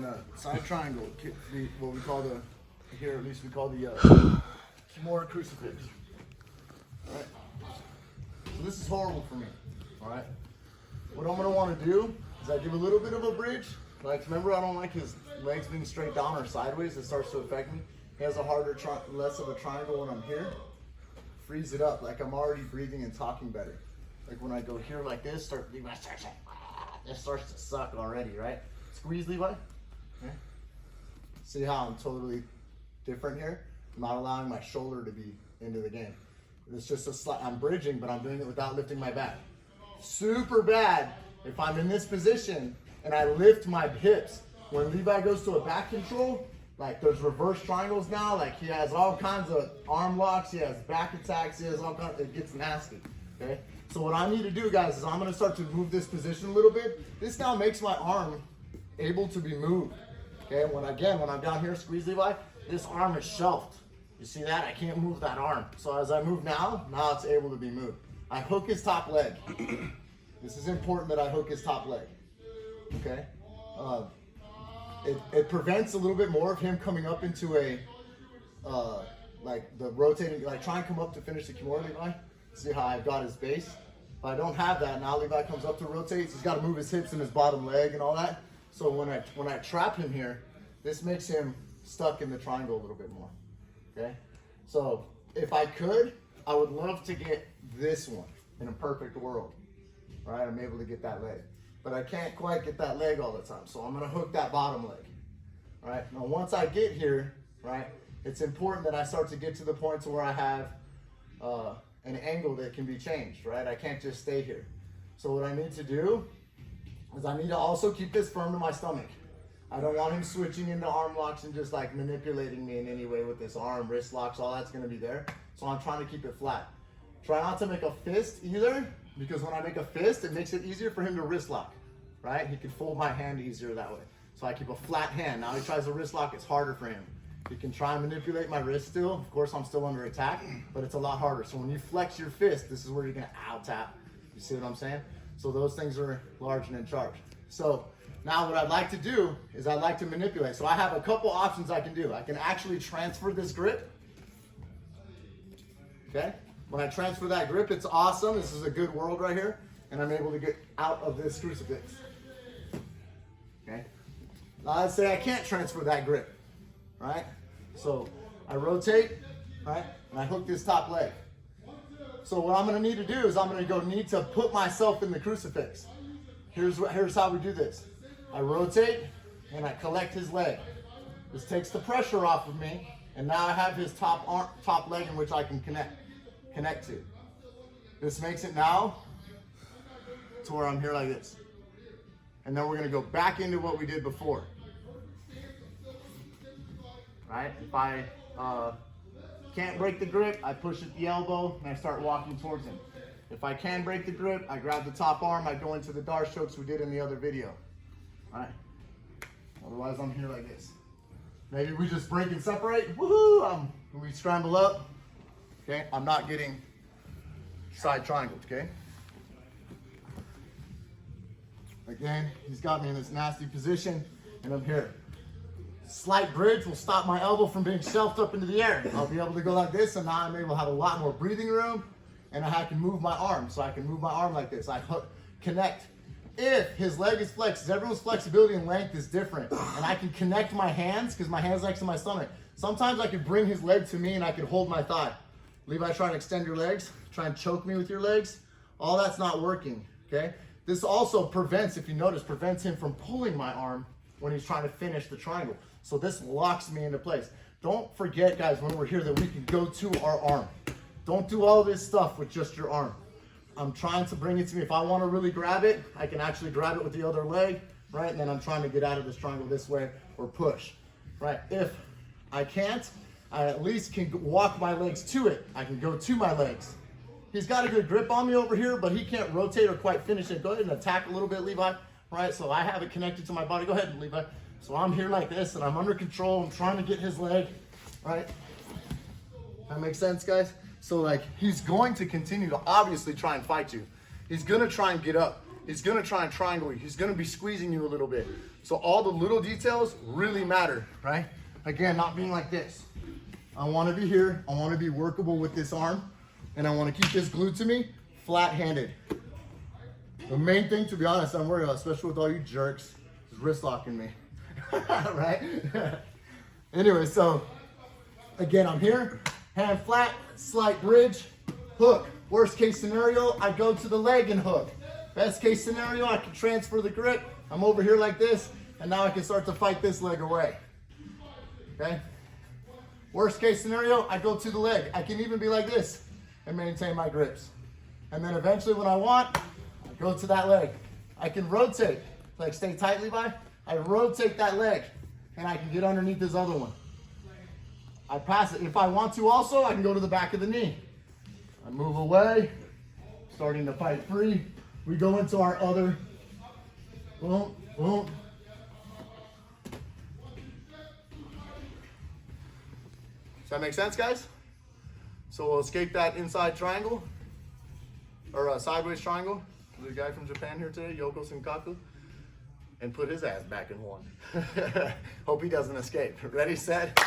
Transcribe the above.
a side triangle, what we call the, here at least we call the Kimura crucifix. All right. So this is horrible for me. All right. What I'm gonna want to do is I give a little bit of a bridge. Like, remember, I don't like his legs being straight down or sideways. It starts to affect me. He has a harder, less of a triangle when I'm here. Freeze it up, like I'm already breathing and talking better. Like when I go here like this, it starts to suck already, right? Squeeze, Levi. Okay. See how I'm totally different here? I'm not allowing my shoulder to be into the game. It's just a slight, I'm bridging, but I'm doing it without lifting my back. Super bad if I'm in this position and I lift my hips. When Levi goes to a back control, like there's reverse triangles now, like he has all kinds of arm locks, he has back attacks, he has all kinds, it gets nasty, okay? So what I need to do, guys, is I'm gonna start to move this position a little bit. This now makes my arm able to be moved, okay? When I'm down here, squeeze Levi, this arm is shelved. You see that? I can't move that arm. So as I move now it's able to be moved. I hook his top leg. This is important that I hook his top leg, okay? It prevents a little bit more of him coming up into a, like the rotating, like try and come up to finish the Kimura, Levi. See how I've got his base? If I don't have that, now Levi comes up to rotate, so he's got to move his hips and his bottom leg and all that. So when I trap him here, this makes him stuck in the triangle a little bit more, okay? So if I could, I would love to get this one in a perfect world, right? I'm able to get that leg. But I can't quite get that leg all the time. So I'm gonna hook that bottom leg, all right? Now once I get here, right, it's important that I start to get to the point to where I have an angle that can be changed, right? I can't just stay here. So what I need to do is I need to also keep this firm to my stomach. I don't want him switching into arm locks and just like manipulating me in any way with this arm, wrist locks, all that's gonna be there. So I'm trying to keep it flat. Try not to make a fist either, because when I make a fist, it makes it easier for him to wrist lock, right? He can fold my hand easier that way. So I keep a flat hand. Now he tries to wrist lock, it's harder for him. He can try and manipulate my wrist still. Of course, I'm still under attack, but it's a lot harder. So when you flex your fist, this is where you're gonna out tap. You see what I'm saying? So those things are large and in charge. So now what I'd like to do is I'd like to manipulate. So I have a couple options I can do. I can actually transfer this grip, okay? When I transfer that grip, it's awesome. This is a good world right here. And I'm able to get out of this crucifix. Okay? Now let's say I can't transfer that grip, right? So I rotate, right? And I hook this top leg. So what I'm gonna need to do is I'm gonna need to put myself in the crucifix. Here's how we do this. I rotate and I collect his leg. This takes the pressure off of me. And now I have his top leg in which I can connect to. This makes it now to where I'm here like this. And then we're gonna go back into what we did before. Right? If I can't break the grip, I push at the elbow and I start walking towards him. If I can break the grip, I grab the top arm, I go into the Dar strokes we did in the other video. All right? Otherwise I'm here like this. Maybe we just break and separate. Woohoo! We scramble up. Okay, I'm not getting side triangled, okay? Again, he's got me in this nasty position, and I'm here. Slight bridge will stop my elbow from being shelved up into the air. I'll be able to go like this, and now I'm able to have a lot more breathing room, and I can move my arm. So I can move my arm like this. I connect. If his leg is flexed, everyone's flexibility and length is different, and I can connect my hands, because my hand's next to my stomach. Sometimes I could bring his leg to me, and I could hold my thigh. Levi, try and extend your legs. Try and choke me with your legs. All that's not working, okay? This also prevents, if you notice, prevents him from pulling my arm when he's trying to finish the triangle. So this locks me into place. Don't forget, guys, when we're here that we can go to our arm. Don't do all this stuff with just your arm. I'm trying to bring it to me. If I want to really grab it, I can actually grab it with the other leg, right? And then I'm trying to get out of this triangle this way or push, right? If I can't, I at least can walk my legs to it. I can go to my legs. He's got a good grip on me over here, but he can't rotate or quite finish it. Go ahead and attack a little bit, Levi. Right, so I have it connected to my body. Go ahead, Levi. So I'm here like this, and I'm under control. I'm trying to get his leg, right? That makes sense, guys? So, like, he's going to continue to obviously try and fight you. He's going to try and get up. He's going to try and triangle you. He's going to be squeezing you a little bit. So all the little details really matter, right? Again, not being like this. I want to be here. I want to be workable with this arm. And I want to keep this glued to me flat-handed. The main thing, to be honest, I'm worried about, especially with all you jerks, is wrist locking me, right? Anyway, so again, I'm here, hand flat, slight bridge, hook. Worst case scenario, I go to the leg and hook. Best case scenario, I can transfer the grip. I'm over here like this, and now I can start to fight this leg away, okay? Worst case scenario, I go to the leg. I can even be like this and maintain my grips. And then eventually when I want, I go to that leg. I can rotate, like stay tight, Levi. I rotate that leg, and I can get underneath this other one. I pass it. If I want to also, I can go to the back of the knee. I move away, starting to fight free. We go into our other, boom, boom. Does that make sense, guys? So we'll escape that inside triangle, or sideways triangle. The guy from Japan here today, Yoko Senkaku, and put his ass back in one. Hope he doesn't escape. Ready, set.